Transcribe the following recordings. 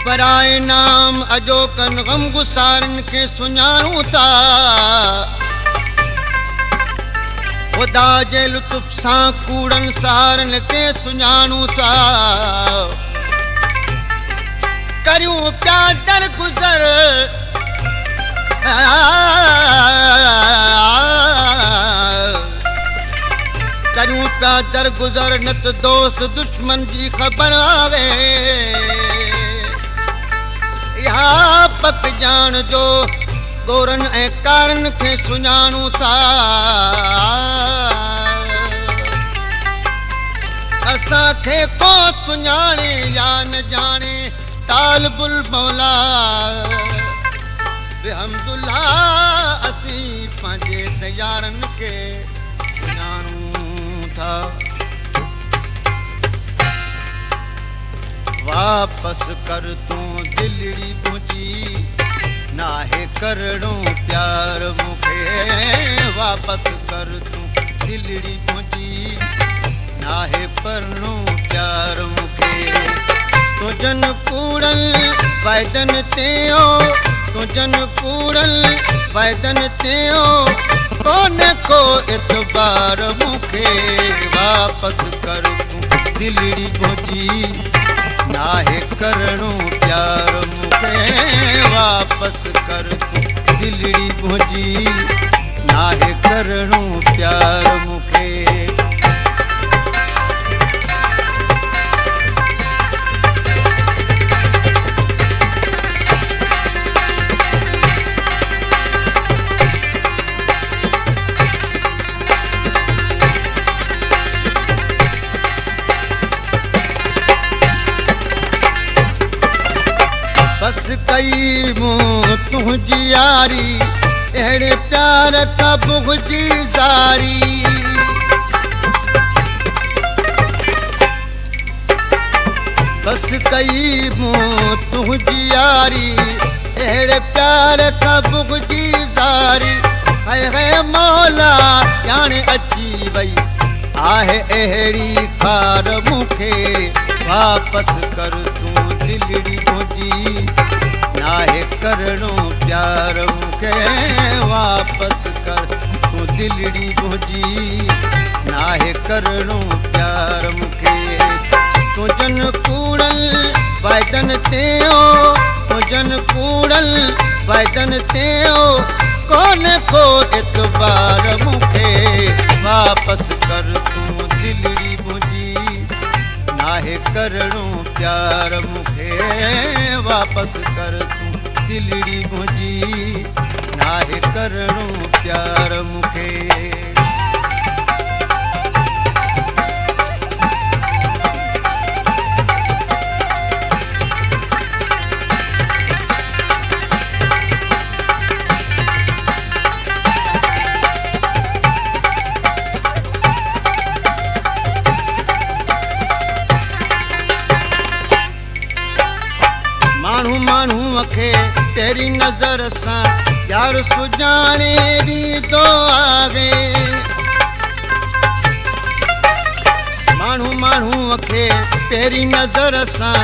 पराए नाम अजोकन गम गुसारन के सुञाणूं था खुदा जे लुत्फ सां कूड़न सहारन के सुञाणूं था करियूं पिया दर गुज़र करियूं पिया दर गुज़र न त दोस्त दुश्मन जी ख़बर आवे या पक जान जो गोरन ऐं कारन खे सुञाणूं था असांखे को सुञाणे या न ॼाणे तालिबुल मौला बिहम्दुल्लाह असीं पंहिंजे तयारन खे सुञाणूं था वापस कर तूं दिलड़ी मुंहिंजी नाहे करणो प्यार मूंखे वापस कर तूं दिलड़ी मुंहिंजी नाहे परणो प्यार मूंखे तुझन कूड़ल वाइदन तेओ तुझन कूड़ल वाइदन तेओ कोन को एतबार मूंखे वापस कर तूं दिलड़ी मुंहिंजी नाहे करणो प्यार मूंखे वापस कर तूं दिलड़ी मुंहिंजी नाहे करणो प्यार मूंखे बस कई मूं तुंहिंजी यारी अहिड़े प्यार खां बुघजी ज़ारी बस कई मूं तुंहिंजी यारी अहिड़े प्यार खां बुघजी ज़ारी है मौला ॼाणे अची वई आहे अहिड़ी खार मूंखे वापस कर तूं दिलड़ी मुंहिंजी नाहे करणो प्यार मूंखे वापस कर तूं दिलड़ी मुंहिंजी नाहे करणो प्यार मूंखे तुझन कूड़ल वाइदन तेओ तुझन कूड़ल वाइदन तेओ कोन को एतबार मूंखे वापस कर तूं दिलड़ी मुंहिंजी नाहे करणो प्यार मूंखे वापस कर तूं दिलड़ी मुंहिंजी नाहे करणो प्यार मूंखे माण्हू माण्हूअ खे तेरी नज़र सां यार सुञाणे बि थो आगे माण्हू माण्हूअ खे तेरी नज़र सां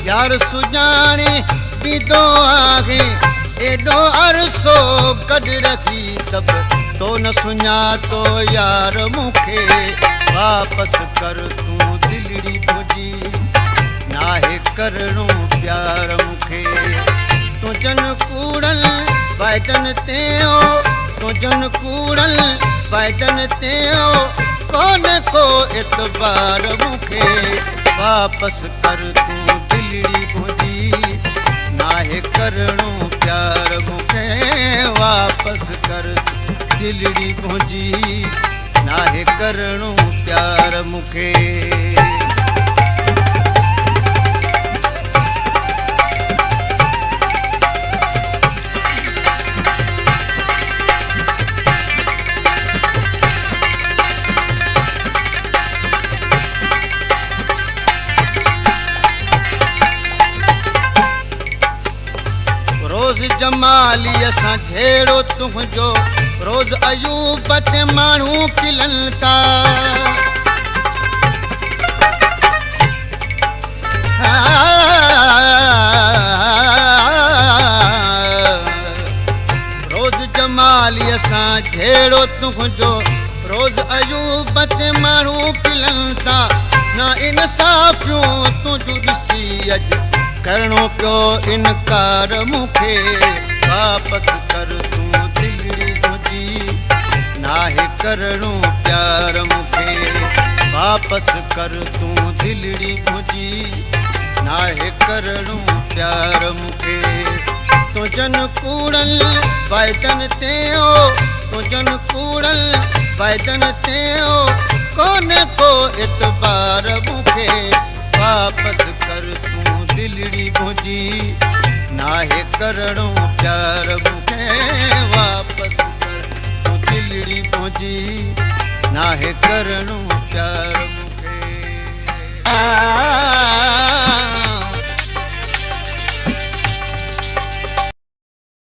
यार सुञाणे बि थो आगे एॾो अरसो गॾु रखी त तो न सुञातो यार मूंखे वापस कर तूं दिलड़ी मुंहिंजी नाहे करणो प्यार मूंखे तुझन कूड़ल वाइदन तेओ तुझन कूड़ल वाइदन तेओ कोन को एतबार मूंखे वापस कर तूं दिलड़ी मुंहिंजी नाहे करणो प्यार मूंखे वापस कर दिलड़ी मुंहिंजी नाहे करणो प्यार मूंखे जमाली असां झेड़ो तुंहिंजो रोज़ अयूब ते माण्हू खिलनि था तुंहिंजो रोज़ अयूब ते माण्हू खिलनि था ना इंसाफ़ियूं तुंहिंजूं ॾिसी अॼु करिणो पियो इनकार मूंखे वापसि कर तूं दिलड़ी मुंहिंजी नाहे करिणो प्यार मूंखे वापसि कर तूं दिलड़ी मुंहिंजी नाहे करिणो प्यार मूंखे तुंहिंजनि कूड़ल वाइदनि ते तुंहिंजनि कूड़ल वाइदनि ते कोन्हे को एतबार मूंखे वापसि कर तूं दिलड़ी मुंहिंजी नाहे करिणो प्यार मूंखे वापसि कर तूं दिलड़ी मुंहिंजी नाहे करिणो प्यार मूंखे